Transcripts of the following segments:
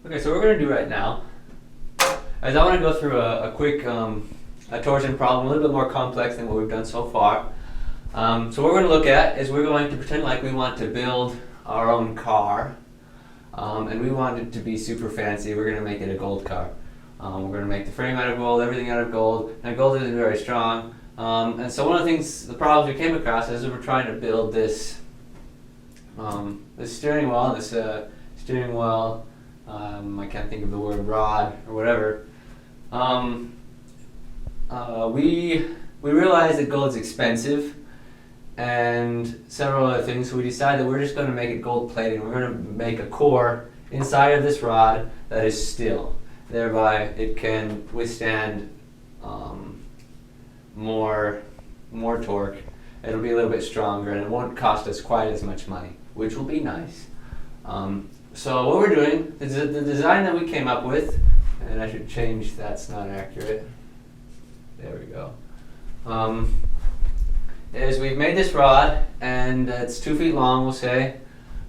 Okay, so what we're going to do right now is I want to go through a quick a torsion problem, a little bit more complex than what we've done so far. So what we're going to look at is we're going to pretend like we want to build our own car, and we want it to be super fancy. We're going to make it a gold car. We're going to make the frame out of gold, everything out of gold. Now gold isn't very strong, and so one of the things, the problems we came across is we were trying to build this this steering wheel, I can't think of the word rod or whatever. We realized that gold's expensive and several other things, so we decided that we're just going to make it gold plated. We're going to make a core inside of this rod that is steel. Thereby it can withstand more torque. It'll be a little bit stronger and it won't cost us quite as much money, which will be nice. So what we're doing is the design that we came up with, and I should change that's not accurate. There we go. Is we've made this rod, and it's 2 feet long, we'll say.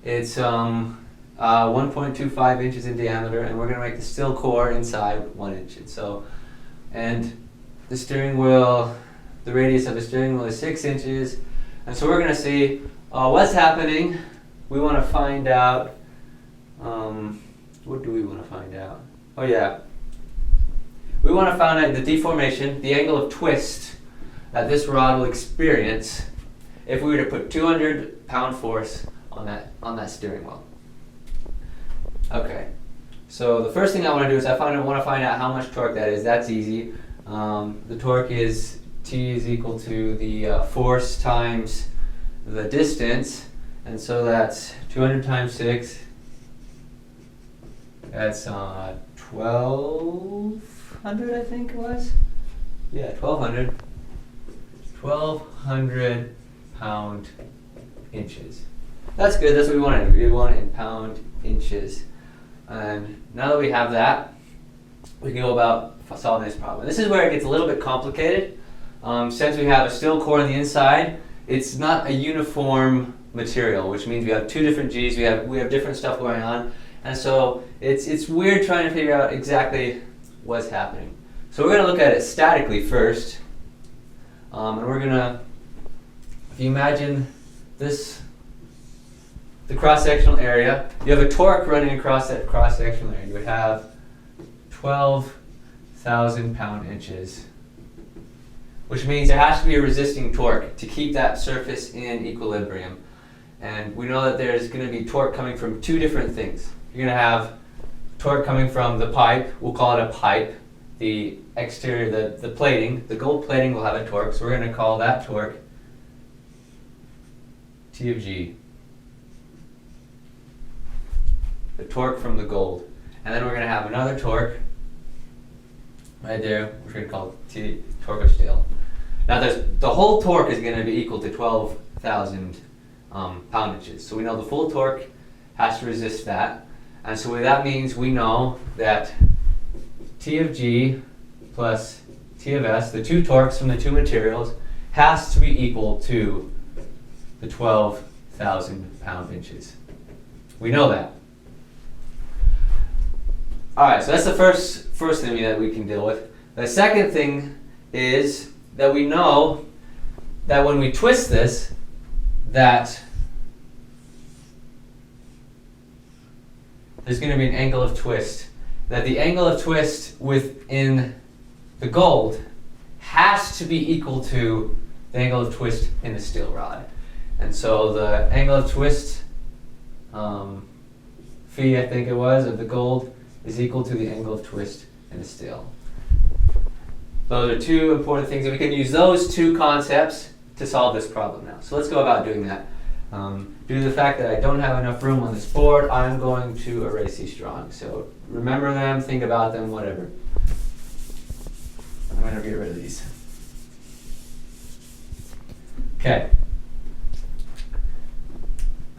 It's 1.25 inches in diameter, and we're going to make the steel core inside 1 inch. And the steering wheel, the radius of the steering wheel is 6 inches. And so we're going to see what's happening. We want to find out, what do we want to find out? Oh yeah. We want to find out the deformation, the angle of twist that this rod will experience if we were to put 200 pound force on that steering wheel. Okay, so the first thing I want to do is I want to find out how much torque that is. That's easy. The torque is T is equal to the force times the distance, and so that's 200 times 6. That's 1,200, I think it was. Yeah, 1,200. 1,200 pound inches. That's good. That's what we want to do. We want it in pound inches. And now that we have that, we can go about solving this problem. This is where it gets a little bit complicated. Since we have a steel core on the inside, it's not a uniform material, which means we have two different G's. We have different stuff going on, and so it's weird trying to figure out exactly what's happening. So we're going to look at it statically first, and we're going to, if you imagine this, the cross-sectional area, you have a torque running across that cross-sectional area. You would have 12,000 pound inches, which means there has to be a resisting torque to keep that surface in equilibrium. And we know that there's going to be torque coming from two different things. You're going to have torque coming from the pipe, we'll call it a pipe. The exterior, the plating, the gold plating will have a torque, so we're going to call that torque T of G. The torque from the gold. And then we're going to have another torque right there, which we're going to call T, torque of steel. Now the whole torque is going to be equal to 12,000 pound inches. So we know the full torque has to resist that. And so what that means, we know that T of G plus T of S, the two torques from the two materials, has to be equal to the 12,000 pound inches. We know that. Alright, so that's the first thing that we can deal with. The second thing is that we know that when we twist this, that there's going to be an angle of twist. That the angle of twist within the gold has to be equal to the angle of twist in the steel rod. And so the angle of twist, phi I think it was, of the gold is equal to the angle of twist in the steel. Those are two important things, and we can use those two concepts to solve this problem now. So let's go about doing that. Due to the fact that I don't have enough room on this board, I'm going to erase these drawings. So remember them, think about them, whatever. I'm going to get rid of these. Okay.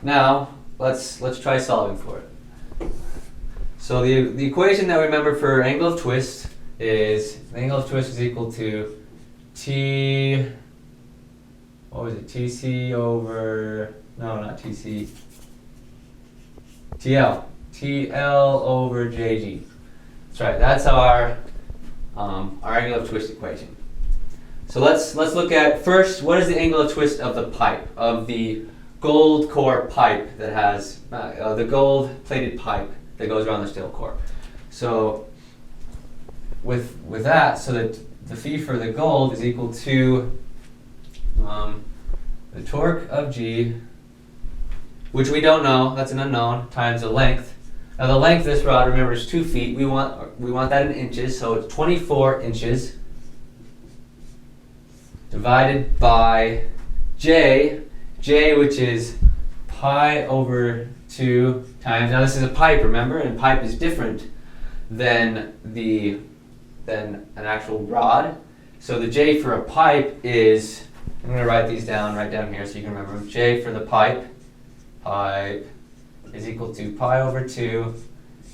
Now let's try solving for it. So the equation that we remember for angle of twist is the angle of twist is equal to T, what was it, TC over, no, not TC, TL TL over JG. That's right. That's our angle of twist equation. So let's look at first, what is the angle of twist of the pipe, of the Goldcorp pipe that has the gold plated pipe that goes around the steel core. So with that, so that the phi for the gold is equal to the torque of G, which we don't know, that's an unknown, times the length. Now the length of this rod, remember, is 2 feet. We want that in inches, so it's 24 inches divided by J, which is pi over 2 times, now this is a pipe, remember, and pipe is different than an actual rod. So the J for a pipe is, I'm going to write these down right down here so you can remember them. J for the pipe is equal to pi over 2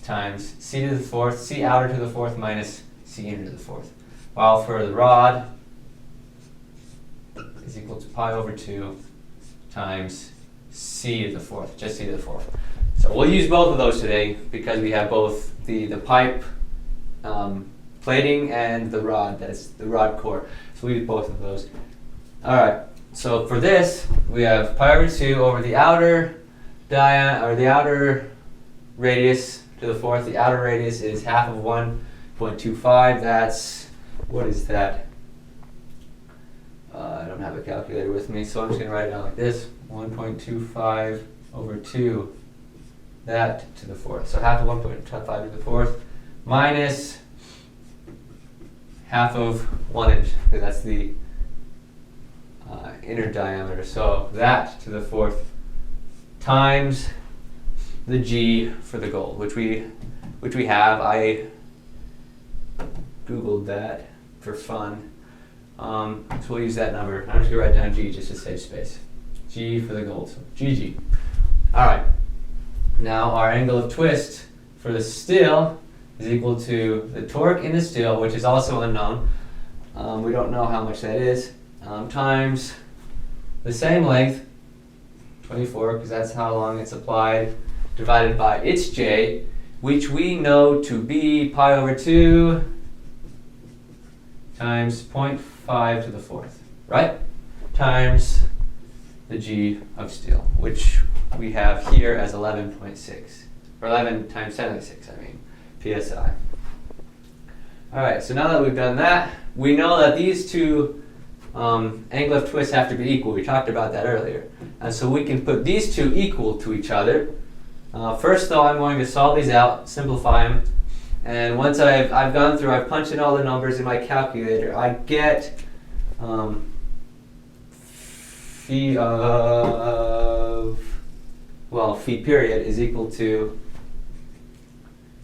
times c to the fourth, c outer to the fourth minus c inner to the fourth. While for the rod is equal to pi over 2 times c to the fourth, just c to the fourth. So we'll use both of those today because we have both the pipe plating and the rod, that's the rod core. So we use both of those. Alright, so for this we have pi over 2 over the outer the outer radius to the fourth. The outer radius is half of 1.25. That's, what is that? I don't have a calculator with me, so I'm just going to write it down like this. 1.25 over 2, that to the fourth. So half of 1.25 to the fourth minus half of 1 inch, because that's the inner diameter. So that to the fourth times the G for the gold, which we have. I Googled that for fun. So we'll use that number. I'm just going to write down G just to save space. G for the gold, so GG. Alright, now our angle of twist for the steel is equal to the torque in the steel, which is also unknown. We don't know how much that is, times the same length, 24, because that's how long it's applied, divided by its J, which we know to be pi over 2 times 0.5 to the fourth, right? Times the G of steel, which we have here as 11.6, or 11 times 10 to the 6, I mean, PSI. Alright, so now that we've done that, we know that these two angle of twist have to be equal. We talked about that earlier. And so we can put these two equal to each other. First though, I'm going to solve these out, simplify them. And once I've gone through, I've punched in all the numbers in my calculator, I get phi of, well, phi period is equal to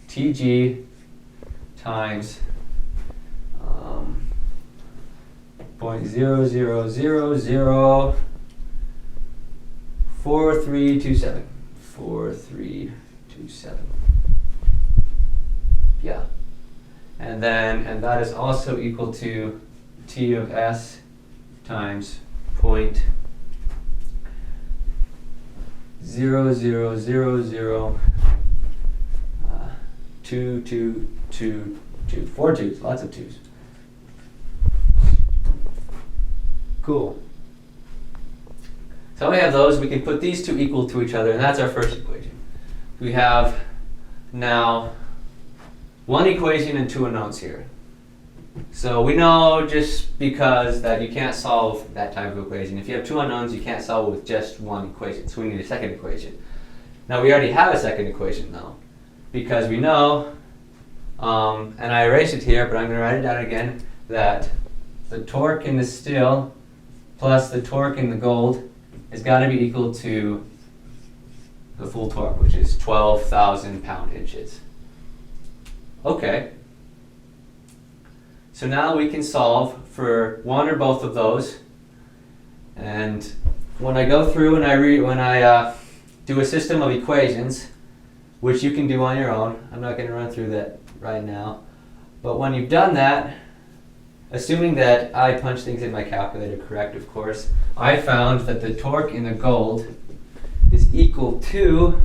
TG times 0.00004327. 4327. Yeah. And that is also equal to T of S times 0.00002222. 4 twos, lots of twos. Cool. So we have those. We can put these two equal to each other, and that's our first equation. We have now one equation and two unknowns here. So we know just because that you can't solve that type of equation. If you have two unknowns, you can't solve it with just one equation. So we need a second equation. Now we already have a second equation though, because we know, and I erased it here, but I'm going to write it down again, that the torque in the steel plus the torque in the gold has got to be equal to the full torque, which is 12,000 pound-inches. Okay. So now we can solve for one or both of those. And when I go through and when I do a system of equations, which you can do on your own, I'm not going to run through that right now. But when you've done that, assuming that I punch things in my calculator correct, of course, I found that the torque in the gold is equal to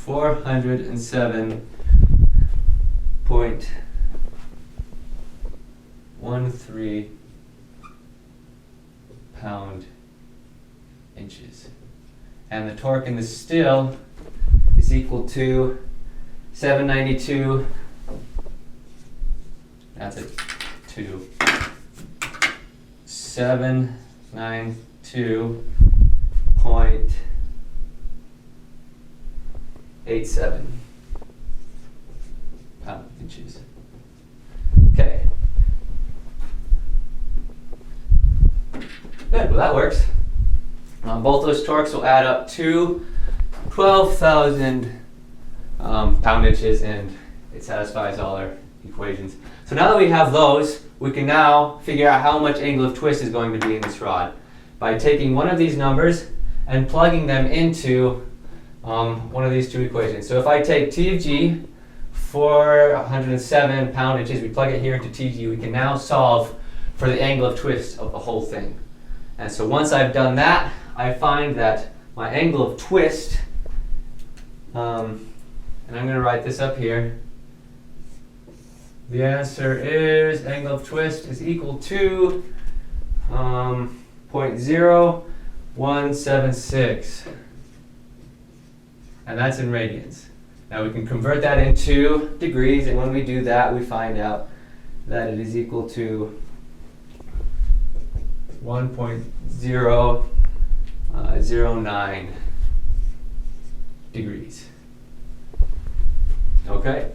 407.13 pound inches. And the torque in the still is equal to 792. That's a 2. 792.87 pound inches. Okay. Good, well that works. Both those torques will add up to 12,000 pound inches, and it satisfies all our equations. So now that we have those, we can now figure out how much angle of twist is going to be in this rod by taking one of these numbers and plugging them into one of these two equations. So if I take T of G, 407 pound inches, we plug it here into TG, we can now solve for the angle of twist of the whole thing. And so once I've done that, I find that my angle of twist, and I'm going to write this up here. The answer is angle of twist is equal to 0.0176. And that's in radians. Now we can convert that into degrees, and when we do that, we find out that it is equal to 1.009 degrees. Okay?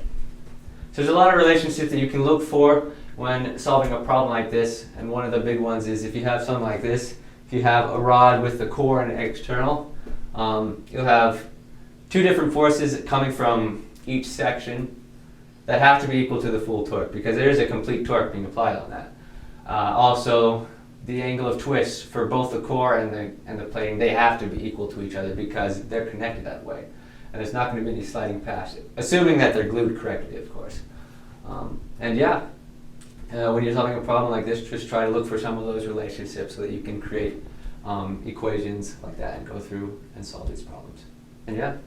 So there's a lot of relationships that you can look for when solving a problem like this, and one of the big ones is if you have something like this, if you have a rod with the core and an external, you'll have two different forces coming from each section that have to be equal to the full torque, because there is a complete torque being applied on that. Also, the angle of twist for both the core and the plating, they have to be equal to each other because they're connected that way. And there's not going to be any sliding past it, assuming that they're glued correctly, of course. And yeah, when you're solving a problem like this, just try to look for some of those relationships so that you can create equations like that and go through and solve these problems. And yeah.